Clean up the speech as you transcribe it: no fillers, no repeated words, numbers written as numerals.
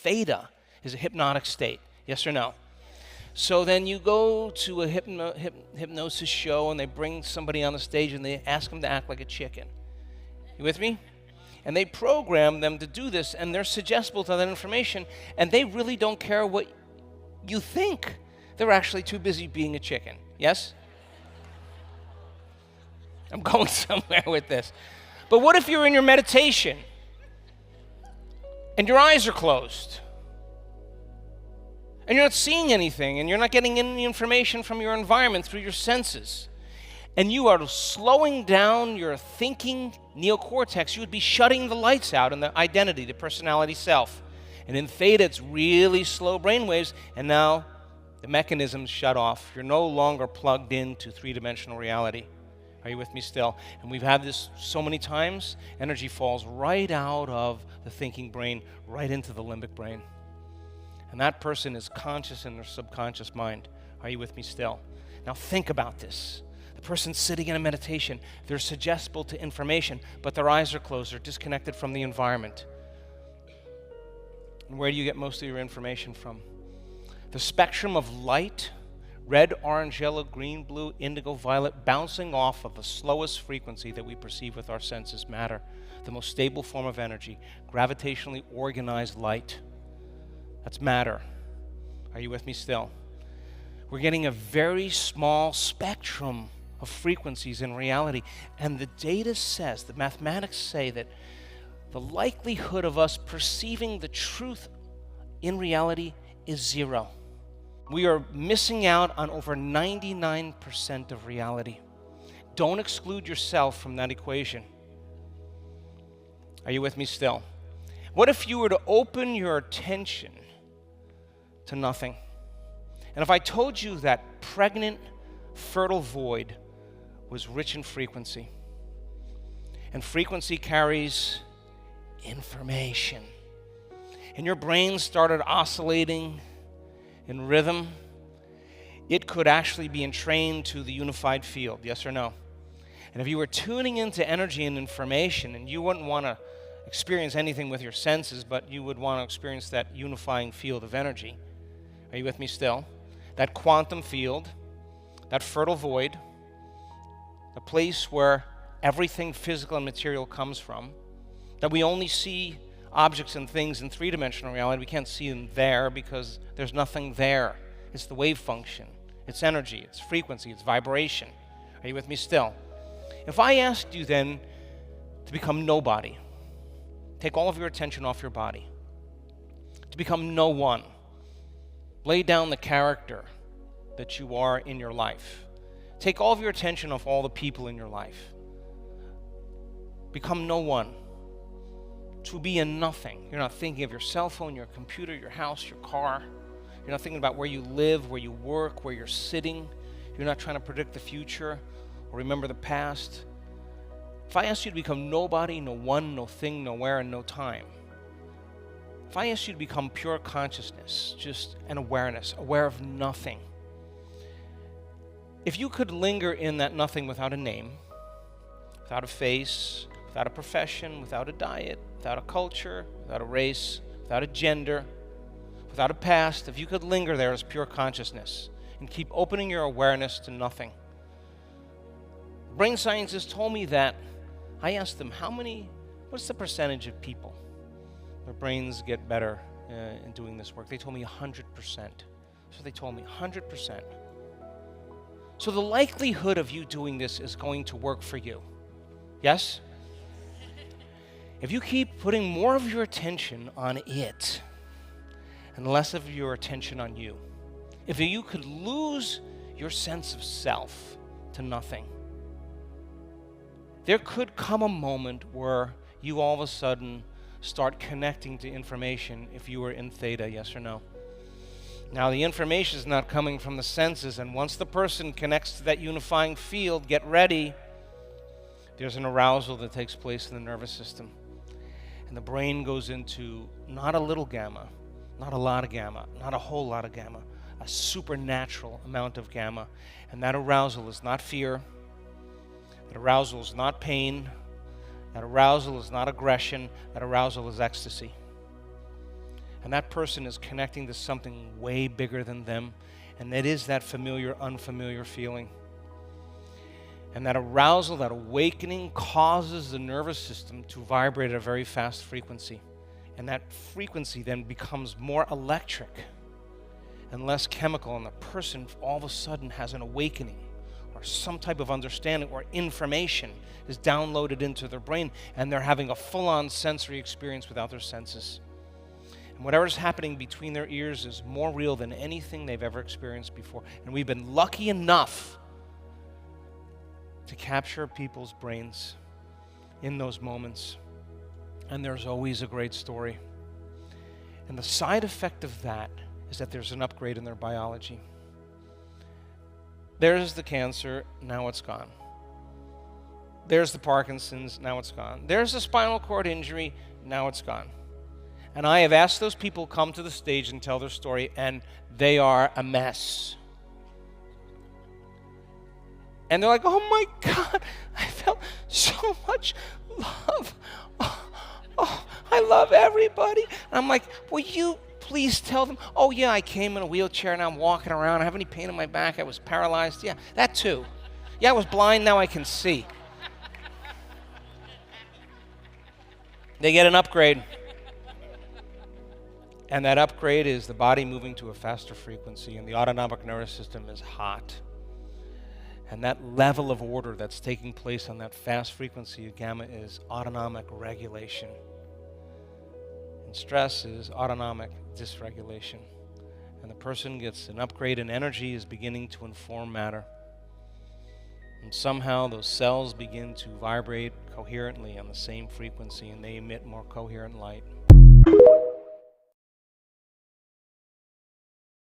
Theta is a hypnotic state. Yes or no? So then you go to a hypnosis show and they bring somebody on the stage and they ask them to act like a chicken. You with me? And they program them to do this, and they're suggestible to that information, and they really don't care what you think. They're actually too busy being a chicken. Yes? I'm going somewhere with this. But what if you're in your meditation and your eyes are closed and you're not seeing anything and you're not getting any information from your environment through your senses, and you are slowing down your thinking neocortex? You would be shutting the lights out in the identity, the personality self. And in theta, it's really slow brain waves, and now the mechanisms shut off. You're no longer plugged into three-dimensional reality. Are you with me still? And we've had this so many times. Energy falls right out of the thinking brain, right into the limbic brain. And that person is conscious in their subconscious mind. Are you with me still? Now think about this. The person's sitting in a meditation. They're suggestible to information, but their eyes are closed. They're disconnected from the environment. And where do you get most of your information from? The spectrum of light, red, orange, yellow, green, blue, indigo, violet, bouncing off of the slowest frequency that we perceive with our senses, matter, the most stable form of energy, gravitationally organized light. That's matter. Are you with me still? We're getting a very small spectrum of frequencies in reality. And the data says, the mathematics say that the likelihood of us perceiving the truth in reality is zero. We are missing out on over 99% of reality. Don't exclude yourself from that equation. Are you with me still? What if you were to open your attention to nothing? And if I told you that pregnant, fertile void was rich in frequency, and frequency carries information, and your brain started oscillating in rhythm, it could actually be entrained to the unified field, yes or no? And if you were tuning into energy and information, and you wouldn't want to experience anything with your senses, but you would want to experience that unifying field of energy. Are you with me still? That quantum field, that fertile void, the place where everything physical and material comes from, that we only see objects and things in three-dimensional reality. We can't see them there because there's nothing there. It's the wave function. It's energy. It's frequency. It's vibration. Are you with me still? If I asked you then to become nobody, take all of your attention off your body, to become no one, lay down the character that you are in your life, take all of your attention off all the people in your life, become no one, to be a nothing. You're not thinking of your cell phone, your computer, your house, your car. You're not thinking about where you live, where you work, where you're sitting. You're not trying to predict the future or remember the past. If I asked you to become nobody, no one, no thing, nowhere, and no time, if I asked you to become pure consciousness, just an awareness, aware of nothing, if you could linger in that nothing without a name, without a face, without a profession, without a diet, without a culture, without a race, without a gender, without a past, if you could linger there as pure consciousness and keep opening your awareness to nothing. Brain scientists told me that. I asked them, what's the percentage of people, their brains get better in doing this work? They told me 100%. So they told me 100%. So the likelihood of you doing this is going to work for you. Yes? If you keep putting more of your attention on it and less of your attention on you, if you could lose your sense of self to nothing, there could come a moment where you all of a sudden start connecting to information if you were in theta, yes or no? Now, the information is not coming from the senses, and once the person connects to that unifying field, get ready, there's an arousal that takes place in the nervous system. And the brain goes into not a little gamma, not a lot of gamma, not a whole lot of gamma, a supernatural amount of gamma. And that arousal is not fear. That arousal is not pain. That arousal is not aggression. That arousal is ecstasy. And that person is connecting to something way bigger than them. And that is that familiar, unfamiliar feeling. And that arousal, that awakening causes the nervous system to vibrate at a very fast frequency. And that frequency then becomes more electric and less chemical. And the person all of a sudden has an awakening or some type of understanding or information is downloaded into their brain. And they're having a full-on sensory experience without their senses. And whatever's happening between their ears is more real than anything they've ever experienced before. And we've been lucky enough to capture people's brains in those moments. And there's always a great story. And the side effect of that is that there's an upgrade in their biology. There's the cancer, now it's gone. There's the Parkinson's, now it's gone. There's the spinal cord injury, now it's gone. And I have asked those people come to the stage and tell their story, and they are a mess. And they're like, oh my God, I felt so much love. Oh, I love everybody. And I'm like, will you please tell them, oh yeah, I came in a wheelchair and I'm walking around. I don't have any pain in my back. I was paralyzed. Yeah, that too. Yeah, I was blind, now I can see. They get an upgrade. And that upgrade is the body moving to a faster frequency, and the autonomic nervous system is hot. And that level of order that's taking place on that fast frequency of gamma is autonomic regulation. And stress is autonomic dysregulation. And the person gets an upgrade in energy, is beginning to inform matter. And somehow those cells begin to vibrate coherently on the same frequency, and they emit more coherent light.